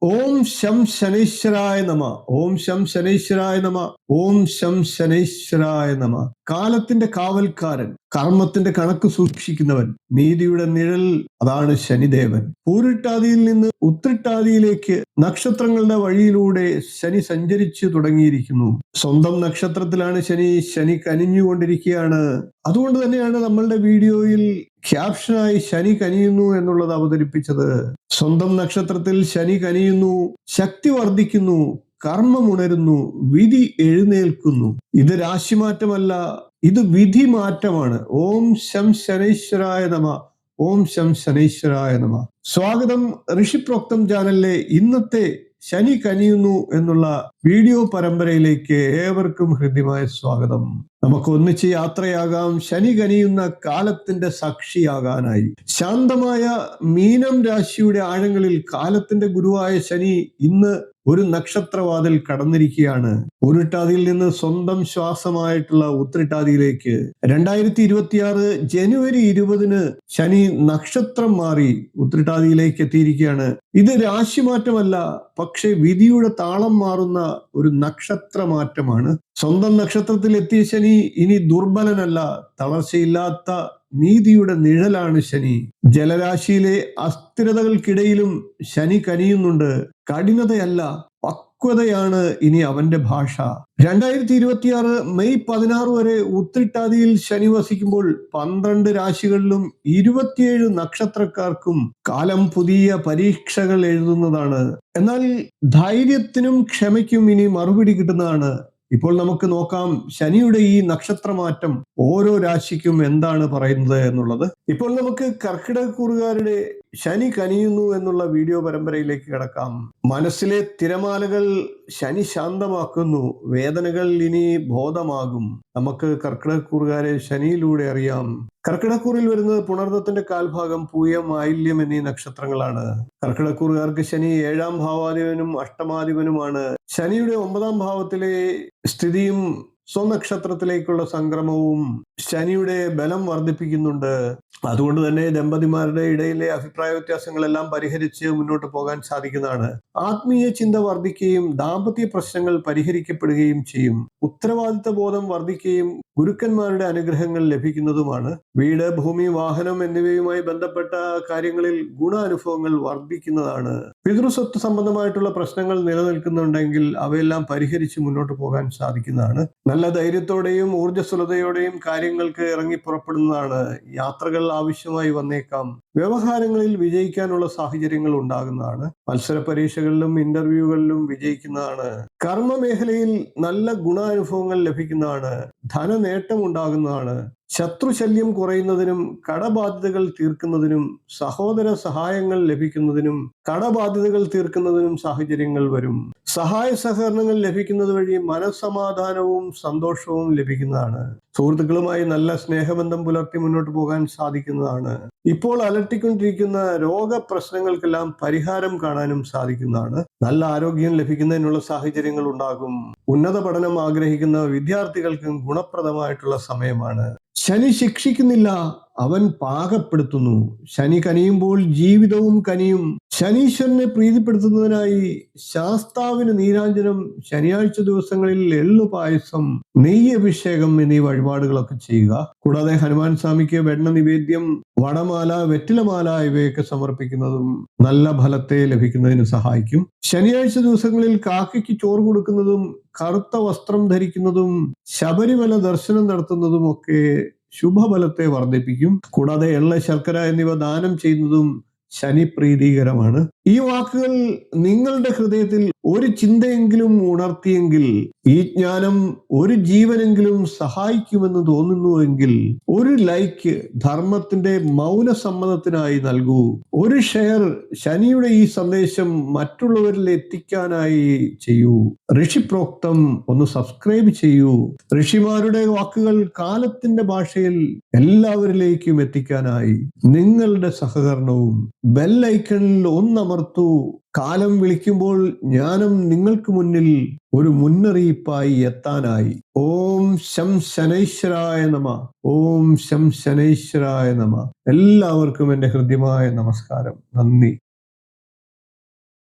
ഓം ശം ശനൈശ്വരായ നമ. ഓം ശം ശനൈശ്വരായ നമ. ഓം ശം ശനൈശ്വരായ നമ. കാലത്തിന്റെ കാവൽക്കാരൻ, കർമ്മത്തിന്റെ കണക്ക് സൂക്ഷിക്കുന്നവൻ, നീതിയുടെ നിഴൽ, അതാണ് ശനിദേവൻ. പൂരിട്ടാതിയിൽ നിന്ന് ഉത്രിട്ടാതിയിലേക്ക് നക്ഷത്രങ്ങളുടെ വഴിയിലൂടെ ശനി സഞ്ചരിച്ചു തുടങ്ങിയിരിക്കുന്നു. സ്വന്തം നക്ഷത്രത്തിലാണ് ശനി കനിഞ്ഞുകൊണ്ടിരിക്കുകയാണ്. അതുകൊണ്ട് തന്നെയാണ് നമ്മളുടെ വീഡിയോയിൽ ക്യാപ്ഷനായി ശനി കനിയുന്നു എന്നുള്ളത് അവതരിപ്പിച്ചത്. സ്വന്തം നക്ഷത്രത്തിൽ ശനി കനിയുന്നു, ശക്തി വർദ്ധിക്കുന്നു, കർമ്മം ഉണരുന്നു, വിധി എഴുന്നേൽക്കുന്നു. ഇത് രാശിമാറ്റമല്ല, ഇത് വിധി മാറ്റമാണ്. ഓം ശം ശനൈശ്വരായ നമ. ഓം ശം ശനൈശ്വരായ നമ. സ്വാഗതം ഋഷിപ്രോക്തം ചാനലിലെ ഇന്നത്തെ ശനി കനിയുന്നു എന്നുള്ള വീഡിയോ പരമ്പരയിലേക്ക് ഏവർക്കും ഹൃദ്യമായ സ്വാഗതം. നമുക്ക് ഒന്നിച്ച് യാത്രയാകാം ശനി കനിയുന്ന കാലത്തിന്റെ സാക്ഷിയാകാനായി. ശാന്തമായ മീനം രാശിയുടെ ആഴങ്ങളിൽ കാലത്തിന്റെ ഗുരുവായ ശനി ഇന്ന് ഒരു നക്ഷത്രവാതിൽ കടന്നിരിക്കുകയാണ്. ഉരുട്ടാതിയിൽ നിന്ന് സ്വന്തം ശ്വാസമായിട്ടുള്ള ഉത്രിട്ടാതിയിലേക്ക് 2026 ജനുവരി 20 ശനി നക്ഷത്രം മാറി ഉത്രിട്ടാതിയിലേക്ക് എത്തിയിരിക്കുകയാണ്. ഇത് രാശിമാറ്റമല്ല, പക്ഷെ വിധിയുടെ താളം മാറുന്ന ഒരു നക്ഷത്ര മാറ്റമാണ്. സ്വന്തം നക്ഷത്രത്തിൽ എത്തിയ ശനി ഇനി ദുർബലനല്ല, തളർച്ചയില്ലാത്ത നീതിയുടെ നിഴലാണ് ശനി. ജലരാശിയിലെ അസ്ഥിരതകൾക്കിടയിലും ശനി കനിയുന്നുണ്ട്. കഠിനതയല്ല, പക്വതയാണ് ഇനി അവന്റെ ഭാഷ. 2026 മെയ് 16 വരെ ഉത്രിട്ടാതിയിൽ ശനി വസിക്കുമ്പോൾ 12 രാശികളിലും 27 നക്ഷത്രക്കാർക്കും കാലം പുതിയ പരീക്ഷകൾ എഴുതുന്നതാണ്. എന്നാൽ ധൈര്യത്തിനും ക്ഷമയ്ക്കും ഇനി മറുപടി കിട്ടുന്നതാണ്. ഇപ്പോൾ നമുക്ക് നോക്കാം ശനിയുടെ ഈ നക്ഷത്രമാറ്റം ഓരോ രാശിക്കും എന്താണ് പറയുന്നത് എന്നുള്ളത്. ഇപ്പോൾ നമുക്ക് കർക്കിടകക്കൂറുകാരുടെ ശനി കനിയുന്നു എന്നുള്ള വീഡിയോ പരമ്പരയിലേക്ക് കിടക്കാം. മനസ്സിലെ തിരമാലകൾ ശനി ശാന്തമാക്കുന്നു, വേദനകൾ ഇനി ബോധമാകും. നമുക്ക് കർക്കിടകക്കൂറുകാരെ ശനിയിലൂടെ അറിയാം. കർക്കിടക്കൂറിൽ വരുന്നത് പുണർദത്തിന്റെ കാൽഭാഗം, പൂയം, ആയില്യം എന്നീ നക്ഷത്രങ്ങളാണ്. കർക്കിടക്കൂറുകാർക്ക് ശനി 7ാം ഭാവാധിപനും അഷ്ടമാധിപനുമാണ്. ശനിയുടെ 9ാം ഭാവത്തിലെ സ്ഥിതിയും സ്വനക്ഷത്രത്തിലേക്കുള്ള സംക്രമവും ശനിയുടെ ബലം വർദ്ധിപ്പിക്കുന്നുണ്ട്. അതുകൊണ്ട് തന്നെ ദമ്പതിമാരുടെ ഇടയിലെ അഭിപ്രായ വ്യത്യാസങ്ങളെല്ലാം പരിഹരിച്ച് മുന്നോട്ട് പോകാൻ സാധിക്കുന്നതാണ്. ആത്മീയ ചിന്ത വർദ്ധിക്കുകയും ദാമ്പത്യ പ്രശ്നങ്ങൾ പരിഹരിക്കപ്പെടുകയും ചെയ്യും. ഉത്തരവാദിത്ത ബോധം വർദ്ധിക്കുകയും ഗുരുക്കന്മാരുടെ അനുഗ്രഹങ്ങൾ ലഭിക്കുന്നതുമാണ്. വീട്, ഭൂമി, വാഹനം എന്നിവയുമായി ബന്ധപ്പെട്ട കാര്യങ്ങളിൽ ഗുണാനുഭവങ്ങൾ വർദ്ധിക്കുന്നതാണ്. പിതൃസ്വത്ത് സംബന്ധമായിട്ടുള്ള പ്രശ്നങ്ങൾ നിലനിൽക്കുന്നുണ്ടെങ്കിൽ അവയെല്ലാം പരിഹരിച്ച് മുന്നോട്ട് പോകാൻ സാധിക്കുന്നതാണ്. നല്ല ധൈര്യത്തോടെയും ഊർജ്ജസ്വലതയോടെയും കാര്യങ്ങൾക്ക് ഇറങ്ങി പുറപ്പെടുന്നതാണ്. യാത്രകൾ ആവശ്യമായി വന്നേക്കാം. വ്യവഹാരങ്ങളിൽ വിജയിക്കാനുള്ള സാഹചര്യങ്ങൾ ഉണ്ടാകുന്നതാണ്. മത്സര പരീക്ഷകളിലും ഇന്റർവ്യൂകളിലും വിജയിക്കുന്നതാണ്. കർമ്മ മേഖലയിൽ നല്ല ഗുണാനുഭവങ്ങൾ ലഭിക്കുന്നതാണ്. ധനനേട്ടം ഉണ്ടാകുന്നതാണ്. ശത്രുശല്യം കുറയുന്നതിനും കടബാധ്യതകൾ തീർക്കുന്നതിനും സഹോദര സഹായങ്ങൾ ലഭിക്കുന്നതിനും കടബാധ്യതകൾ തീർക്കുന്നതിനും സാഹചര്യങ്ങൾ വരും. സഹായ സഹകരണങ്ങൾ ലഭിക്കുന്നത് വഴി മനസ്സമാധാനവും സന്തോഷവും ലഭിക്കുന്നതാണ്. സുഹൃത്തുക്കളുമായി നല്ല സ്നേഹബന്ധം പുലർത്തി മുന്നോട്ട് പോകാൻ സാധിക്കുന്നതാണ്. ഇപ്പോൾ അലട്ടിക്കൊണ്ടിരിക്കുന്ന രോഗപ്രശ്നങ്ങൾക്കെല്ലാം പരിഹാരം കാണാനും സാധിക്കുന്നതാണ്. നല്ല ആരോഗ്യം ലഭിക്കുന്നതിനുള്ള സാഹചര്യങ്ങൾ ഉണ്ടാകും. ഉന്നത പഠനം ആഗ്രഹിക്കുന്ന വിദ്യാർത്ഥികൾക്കും ഗുണപ്രദമായിട്ടുള്ള സമയമാണ്. ശനി ശിക്ഷിക്കുന്നില്ല, അവൻ പാകപ്പെടുത്തുന്നു. ശനി കനിയുമ്പോൾ ജീവിതവും കനിയും. ശനീശ്വരനെ പ്രീതിപ്പെടുത്തുന്നതിനായി ശാസ്താവിന് നീരാഞ്ജനം, ശനിയാഴ്ച ദിവസങ്ങളിൽ എള്ളു പായസം, നെയ്യഭിഷേകം എന്നീ വഴിപാടുകളൊക്കെ ചെയ്യുക. കൂടാതെ ഹനുമാൻ സ്വാമിക്ക് വെണ്ണ നിവേദ്യം, വടമാല, വെറ്റിലമാല ഇവയൊക്കെ സമർപ്പിക്കുന്നതും നല്ല ഫലത്തെ ലഭിക്കുന്നതിന് സഹായിക്കും. ശനിയാഴ്ച ദിവസങ്ങളിൽ കാക്കയ്ക്ക് ചോറ് കൊടുക്കുന്നതും കറുത്ത വസ്ത്രം ധരിക്കുന്നതും ശബരിമല ദർശനം നടത്തുന്നതും ഒക്കെ ശുഭഫലത്തെ വർദ്ധിപ്പിക്കും. കൂടാതെ എള്ള, ശർക്കര എന്നിവ ദാനം ചെയ്യുന്നതും ശനി പ്രീതികരമാണ്. ഈ വാക്കുകൾ നിങ്ങളുടെ ഹൃദയത്തിൽ ഒരു ചിന്തയെങ്കിലും ഉണർത്തിയെങ്കിൽ, ഈ ജ്ഞാനം ഒരു ജീവനെങ്കിലും സഹായിക്കുമെന്ന് തോന്നുന്നുവെങ്കിൽ ഒരു ലൈക്ക് ധർമ്മത്തിന്റെ മൗനസമ്മതത്തിനായി നൽകൂ. ഒരു ഷെയർ ശനിയുടെ ഈ സന്ദേശം മറ്റുള്ളവരിൽ എത്തിക്കാനായി ചെയ്യൂ. ഋഷിപ്രോക്തം ഒന്ന് സബ്സ്ക്രൈബ് ചെയ്യൂ. ഋഷിമാരുടെ വാക്കുകൾ കാലത്തിന്റെ ഭാഷയിൽ എല്ലാവരിലേക്കും എത്തിക്കാനായി നിങ്ങളുടെ സഹകരണവും ബെല്ലൈക്കണിൽ ഒന്നമർത്തൂ. കാലം വിളിക്കുമ്പോൾ ജ്ഞാനം നിങ്ങൾക്ക് മുന്നിൽ ഒരു മുന്നറിയിപ്പായി എത്താനായി. ഓം ശം ശനൈശ്വരായ നമ. ഓം ശം ശനൈശ്വരായ നമ. എല്ലാവർക്കും എൻ്റെ ഹൃദ്യമായ നമസ്കാരം. നന്ദി.